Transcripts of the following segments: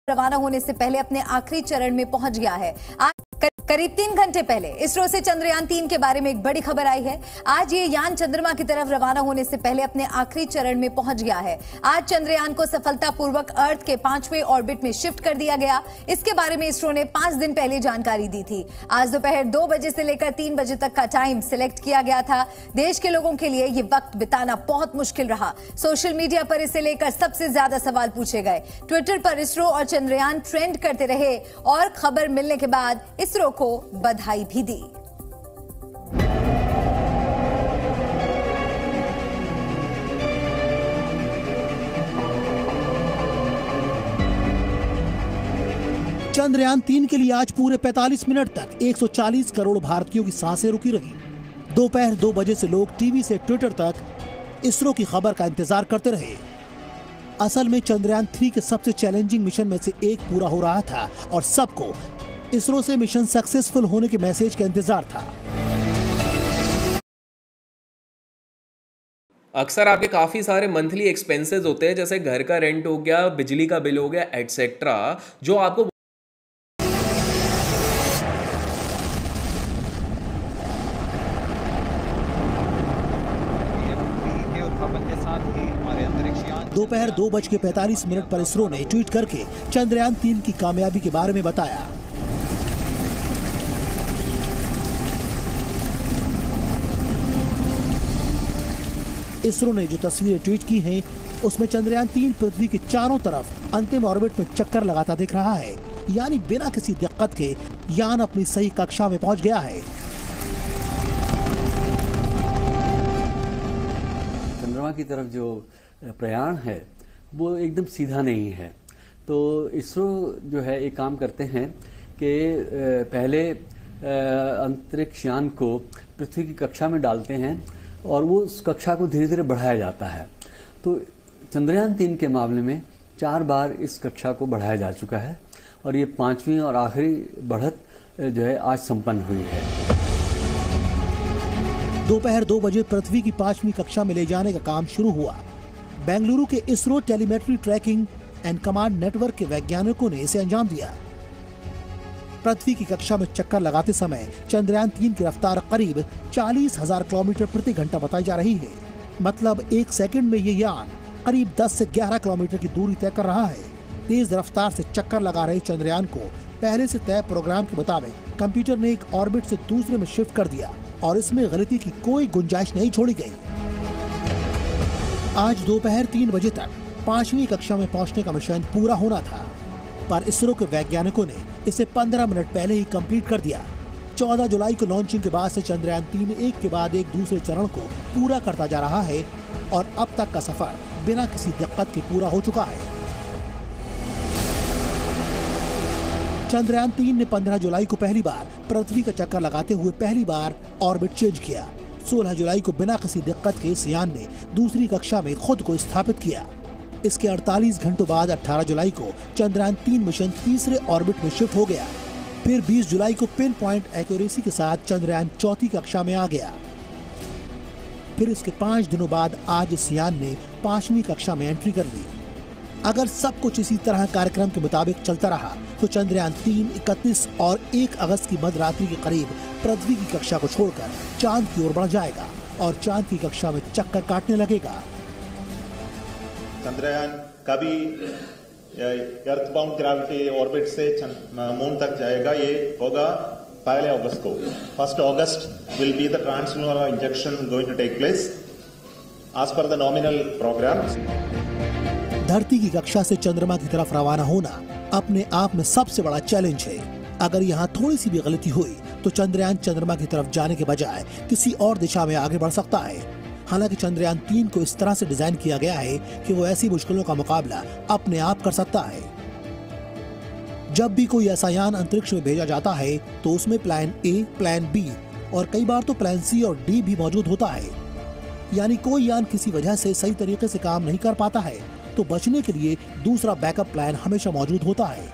रवाना होने से पहले अपने आखिरी चरण में पहुंच गया है। आज करीब 3 घंटे पहले इसरो से चंद्रयान 3 के बारे में एक बड़ी खबर आई है। आज ये यान चंद्रमा की तरफ रवाना होने से पहले अपने आखिरी चरण में पहुंच गया है। आज चंद्रयान को सफलतापूर्वक अर्थ के 5वें ऑर्बिट में शिफ्ट कर दिया गया। इसके बारे में इसरो ने 5 दिन पहले जानकारी दी थी। आज दोपहर 2 बजे से लेकर 3 बजे तक का टाइम सिलेक्ट किया गया था। देश के लोगों के लिए ये वक्त बिताना बहुत मुश्किल रहा। सोशल मीडिया पर इसे लेकर सबसे ज्यादा सवाल पूछे गए। ट्विटर पर इसरो और चंद्रयान ट्रेंड करते रहे और खबर मिलने के बाद इसरो को बधाई भी दी। चंद्रयान 3 के लिए आज पूरे 45 मिनट तक 140 करोड़ भारतीयों की सांसें रुकी रही। दोपहर 2 बजे से लोग टीवी से ट्विटर तक इसरो की खबर का इंतजार करते रहे। असल में चंद्रयान 3 के सबसे चैलेंजिंग मिशन में से एक पूरा हो रहा था और सबको इसरो से मिशन सक्सेसफुल होने के मैसेज का इंतजार था। अक्सर आपके काफ़ी सारे मंथली एक्सपेंसेस होते हैं, जैसे घर का रेंट हो गया, बिजली का बिल हो गया, एटसेट्रा, जो आपको दोपहर 2:45 पर इसरो ने ट्वीट करके चंद्रयान 3 की कामयाबी के बारे में बताया। इसरो ने जो तस्वीरें ट्वीट की हैं, उसमें चंद्रयान 3 पृथ्वी के चारों तरफ अंतिम ऑर्बिट में चक्कर लगाता दिख रहा है। यानी बिना किसी दिक्कत के यान अपनी सही कक्षा में पहुंच गया है। चंद्रमा की तरफ जो प्रयाण है वो एकदम सीधा नहीं है, तो इसरो जो है एक काम करते हैं कि पहले अंतरिक्ष यान को पृथ्वी की कक्षा में डालते हैं और वो उस कक्षा को धीरे धीरे बढ़ाया जाता है। तो चंद्रयान 3 के मामले में 4 बार इस कक्षा को बढ़ाया जा चुका है और ये 5वीं और आखिरी बढ़त जो है आज संपन्न हुई है। दोपहर 2 बजे पृथ्वी की 5वीं कक्षा में ले जाने का काम शुरू हुआ। बेंगलुरु के ISRO telemetry tracking and command network के वैज्ञानिकों ने इसे अंजाम दिया। पृथ्वी की कक्षा में चक्कर लगाते समय चंद्रयान 3 की रफ्तार करीब 40,000 किलोमीटर प्रति घंटा बताई जा रही है। मतलब 1 सेकंड में ये यान करीब 10 से 11 किलोमीटर की दूरी तय कर रहा है। तेज रफ्तार से चक्कर लगा रहे चंद्रयान को पहले से तय प्रोग्राम के मुताबिक कंप्यूटर ने एक ऑर्बिट से दूसरे में शिफ्ट कर दिया और इसमें गलती की कोई गुंजाइश नहीं छोड़ी गई। आज दोपहर 3 बजे तक 5वीं कक्षा में पहुंचने का मिशन पूरा होना था, पर इसरो के वैज्ञानिकों ने इसे 15 मिनट पहले ही कंप्लीट कर दिया। 14 जुलाई को लॉन्चिंग के बाद से चंद्रयान 3 एक के बाद एक दूसरे चरण को पूरा करता जा रहा है और अब तक का सफर बिना किसी दिक्कत के पूरा हो चुका है। चंद्रयान 3 ने 15 जुलाई को पहली बार पृथ्वी का चक्कर लगाते हुए पहली बार ऑर्बिट चेंज किया। 16 जुलाई को बिना किसी दिक्कत के इस यान ने दूसरी कक्षा में खुद को स्थापित किया। इसके 48 घंटों बाद 18 जुलाई को चंद्रयान 3 मिशन तीसरे ऑर्बिट में शिफ्ट हो गया। फिर 20 जुलाई को पिन पॉइंट एक्यूरेसी के साथ चंद्रयान चौथी कक्षा में आ गया। फिर इसके 5 दिनों बाद आज इस यान ने 5वीं कक्षा में एंट्री कर ली। अगर सब कुछ इसी तरह कार्यक्रम के मुताबिक चलता रहा तो चंद्रयान 3 31 और 1 अगस्त की मध्यरात्रि के करीब पृथ्वी की कक्षा को छोड़कर चांद की ओर बढ़ जाएगा और चांद की कक्षा में चक्कर काटने लगेगा। चंद्रयान कभी अर्थबाउंड ग्रेविटी ऑर्बिट से मून तक जाएगा, ये होगा 1 अगस्त को। 1 August will be the translunar injection going to take place as per the nominal program. धरती की कक्षा से चंद्रमा की तरफ रवाना होना अपने आप में सबसे बड़ा चैलेंज है। अगर यहाँ थोड़ी सी भी गलती हुई तो चंद्रयान चंद्रमा की तरफ जाने के बजाय किसी और दिशा में आगे बढ़ सकता है। हालांकि चंद्रयान 3 को इस तरह से डिजाइन किया गया है कि वो ऐसी मुश्किलों का मुकाबला अपने आप कर सकता है। जब भी कोई ऐसा यान अंतरिक्ष में भेजा जाता है तो उसमें प्लान ए, प्लान बी और कई बार तो प्लान सी और डी भी मौजूद होता है। यानी कोई यान किसी वजह से सही तरीके से काम नहीं कर पाता है तो बचने के लिए दूसरा बैकअप प्लान हमेशा मौजूद होता है।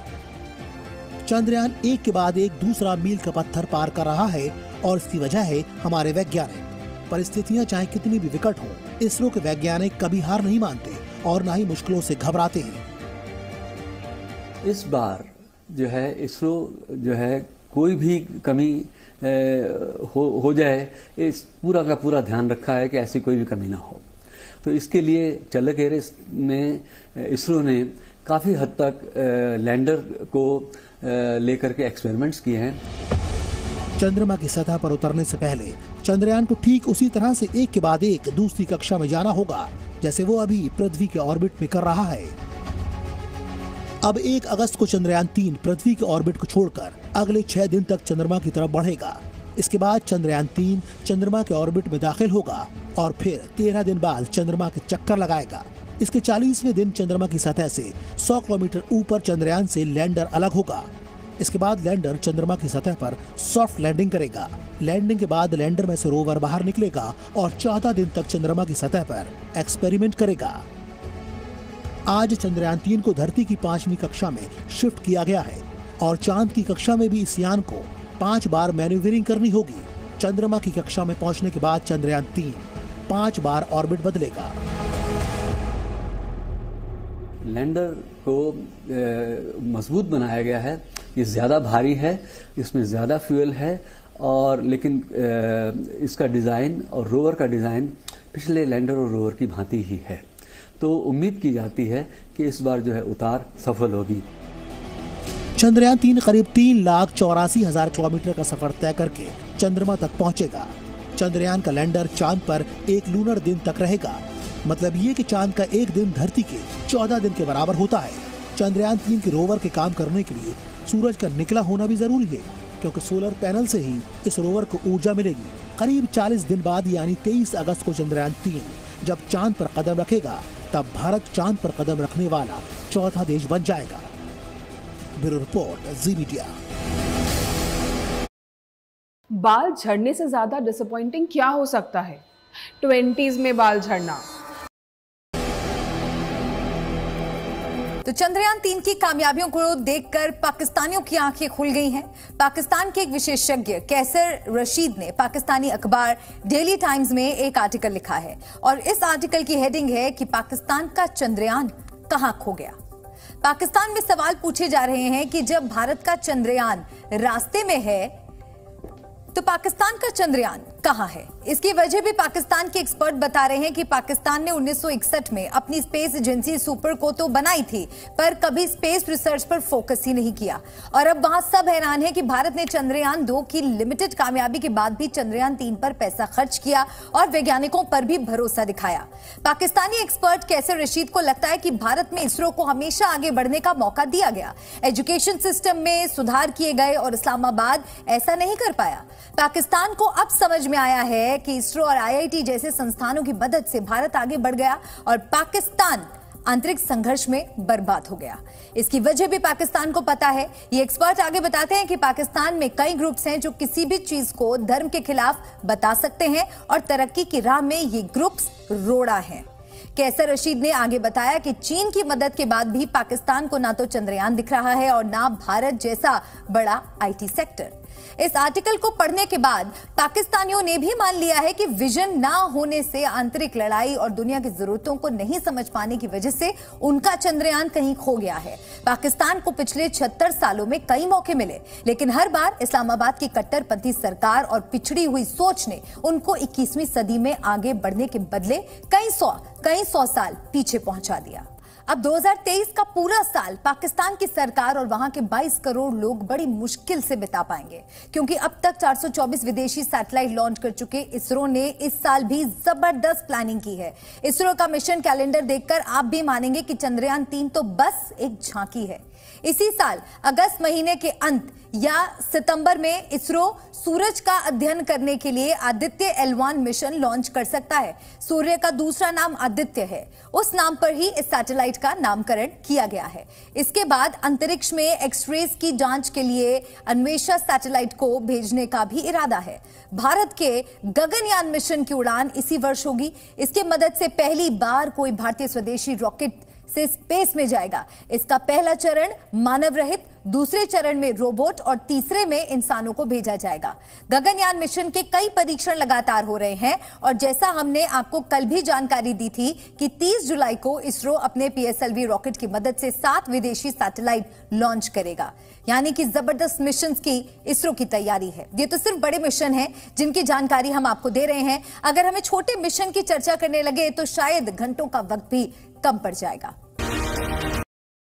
चंद्रयान एक के बाद एक दूसरा मील का पत्थर पार कर रहा है और इसकी वजह है हमारे वैज्ञानिक। परिस्थितियां चाहे कितनी भी विकट हों, इसरो के वैज्ञानिक कभी हार नहीं मानते और न ही मुश्किलों से घबराते हैं। इस बार जो है इसरो जो है कोई भी कमी हो जाए, इस पूरा का पूरा ध्यान रखा है कि ऐसी कोई भी कमी ना हो। तो इसके लिए चल्लक एयर्स में इसरो ने काफ़ी हद तक लैंडर को लेकर के एक्सपेरिमेंट्स किए हैं। चंद्रमा की सतह पर उतरने से पहले चंद्रयान को ठीक उसी तरह से एक के बाद एक दूसरी कक्षा में जाना होगा जैसे वो अभी पृथ्वी के ऑर्बिट में कर रहा है। अब 1 अगस्त को चंद्रयान 3 पृथ्वी के ऑर्बिट को छोड़कर अगले 6 दिन तक चंद्रमा की तरफ बढ़ेगा। इसके बाद चंद्रयान 3 चंद्रमा के ऑर्बिट में दाखिल होगा और फिर 13 दिन बाद चंद्रमा के चक्कर लगाएगा। इसके 40वें दिन चंद्रमा की सतह से 100 किलोमीटर ऊपर चंद्रयान से लैंडर अलग होगा। इसके बाद लैंडर चंद्रमा की सतह पर सॉफ्ट लैंडिंग करेगा। लैंडिंग के बाद लैंडर में से रोवर बाहर निकलेगा और 14 दिन तक चंद्रमा की सतह पर एक्सपेरिमेंट करेगा। आज चंद्रयान 3 को धरती की 5वीं कक्षा में शिफ्ट किया गया है और चांद की कक्षा में भी इस यान को 5 बार मैन्यूवरिंग करनी होगी। चंद्रमा की कक्षा में पहुंचने के बाद चंद्रयान 3 5 बार ऑर्बिट बदलेगा। लैंडर को मजबूत बनाया गया है, ये ज़्यादा भारी है, इसमें ज़्यादा फ्यूल है और लेकिन इसका डिज़ाइन और रोवर का डिज़ाइन पिछले लैंडर और रोवर की भांति ही है। तो उम्मीद की जाती है कि इस बार जो है उतार सफल होगी। चंद्रयान 3 करीब 3,84,000 किलोमीटर का सफर तय करके चंद्रमा तक पहुंचेगा। चंद्रयान का लैंडर चांद पर एक लूनर दिन तक रहेगा। मतलब ये कि चांद का एक दिन धरती के 14 दिन के बराबर होता है। चंद्रयान 3 के रोवर के काम करने के लिए सूरज का निकला होना भी जरूरी है, क्योंकि सोलर पैनल से ही इस रोवर को ऊर्जा मिलेगी। करीब 40 दिन बाद यानी 23 अगस्त को चंद्रयान 3 जब चांद पर कदम रखेगा, तब भारत चांद पर कदम रखने वाला चौथा देश बन जाएगा। ब्यूरो रिपोर्ट, जी मीडिया। बाल झड़ने से ज्यादा डिसअपॉइंटिंग क्या हो सकता है? 20s में बाल झड़ना। तो चंद्रयान 3 की कामयाबियों को देखकर पाकिस्तानियों की आंखें खुल गई हैं। पाकिस्तान के एक विशेषज्ञ कैसर रशीद ने पाकिस्तानी अखबार डेली टाइम्स में एक आर्टिकल लिखा है और इस आर्टिकल की हेडिंग है कि पाकिस्तान का चंद्रयान कहां खो गया। पाकिस्तान में सवाल पूछे जा रहे हैं कि जब भारत का चंद्रयान रास्ते में है तो पाकिस्तान का चंद्रयान कहां है। इसकी वजह भी पाकिस्तान के एक्सपर्ट बता रहे हैं कि पाकिस्तान ने 1961 में अपनी स्पेस एजेंसी सुपर को तो बनाई थी, पर कभी स्पेस रिसर्च पर फोकस ही नहीं किया। और अब वहां सब हैरान है कि भारत ने चंद्रयान 2 की लिमिटेड कामयाबी के बाद भी चंद्रयान 3 पर पैसा खर्च किया और वैज्ञानिकों पर भी भरोसा दिखाया। पाकिस्तानी एक्सपर्ट कैसर रशीद को लगता है कि भारत में इसरो को हमेशा आगे बढ़ने का मौका दिया गया, एजुकेशन सिस्टम में सुधार किए गए और इस्लामाबाद ऐसा नहीं कर पाया। पाकिस्तान को अब समझ में आया है कि इसरो और IIT जैसे संस्थानों की मदद से भारत आगे बढ़ गया और पाकिस्तान अंतरिक्ष संघर्ष में बर्बाद हो गया। इसकी वजह भी पाकिस्तान को पता है। ये एक्सपर्ट आगे बताते हैं कि पाकिस्तान में कई ग्रुप्स हैं जो किसी भी चीज को धर्म के खिलाफ बता सकते हैं और तरक्की की राह में ये ग्रुप्स रोड़ा है। कैसर रशीद ने आगे बताया कि चीन की मदद के बाद भी पाकिस्तान को ना तो चंद्रयान दिख रहा है और ना भारत जैसा बड़ा IT सेक्टर। इस आर्टिकल को पढ़ने के बाद पाकिस्तानियों ने भी मान लिया है कि विजन ना होने से, आंतरिक लड़ाई और दुनिया की जरूरतों को नहीं समझ पाने की वजह से उनका चंद्रयान कहीं खो गया है। पाकिस्तान को पिछले 76 सालों में कई मौके मिले, लेकिन हर बार इस्लामाबाद की कट्टरपंथी सरकार और पिछड़ी हुई सोच ने उनको 21वीं सदी में आगे बढ़ने के बदले कई सौ साल पीछे पहुंचा दिया। अब 2023 का पूरा साल पाकिस्तान की सरकार और वहां के 22 करोड़ लोग बड़ी मुश्किल से बिता पाएंगे, क्योंकि अब तक 424 विदेशी सैटेलाइट लॉन्च कर चुके इसरो ने इस साल भी जबरदस्त प्लानिंग की है। इसरो का मिशन कैलेंडर देखकर आप भी मानेंगे कि चंद्रयान 3 तो बस एक झांकी है। इसी साल अगस्त महीने के अंत या सितंबर में इसरो सूरज का अध्ययन करने के लिए आदित्य L1 मिशन लॉन्च कर सकता है। सूर्य का दूसरा नाम आदित्य है, उस नाम पर ही इस सैटेलाइट का नामकरण किया गया है। इसके बाद अंतरिक्ष में एक्सरेज की जांच के लिए अन्वेषा सैटेलाइट को भेजने का भी इरादा है। भारत के गगनयान मिशन की उड़ान इसी वर्ष होगी। इसकी मदद से पहली बार कोई भारतीय स्वदेशी रॉकेट से स्पेस में जाएगा। इसका पहला चरण मानव रहित, दूसरे चरण में रोबोट और तीसरे में इंसानों को भेजा जाएगा। गगनयान मिशन के कई परीक्षण लगातार हो रहे हैं और जैसा हमने आपको कल भी जानकारी दी थी कि 30 जुलाई को इसरो अपने PSLV रॉकेट की मदद से 7 विदेशी सैटेलाइट लॉन्च करेगा। यानी कि जबरदस्त मिशन की इसरो की तैयारी है। ये तो सिर्फ बड़े मिशन हैं जिनकी जानकारी हम आपको दे रहे हैं। अगर हमें छोटे मिशन की चर्चा करने लगे तो शायद घंटों का वक्त भी कम पड़ जाएगा।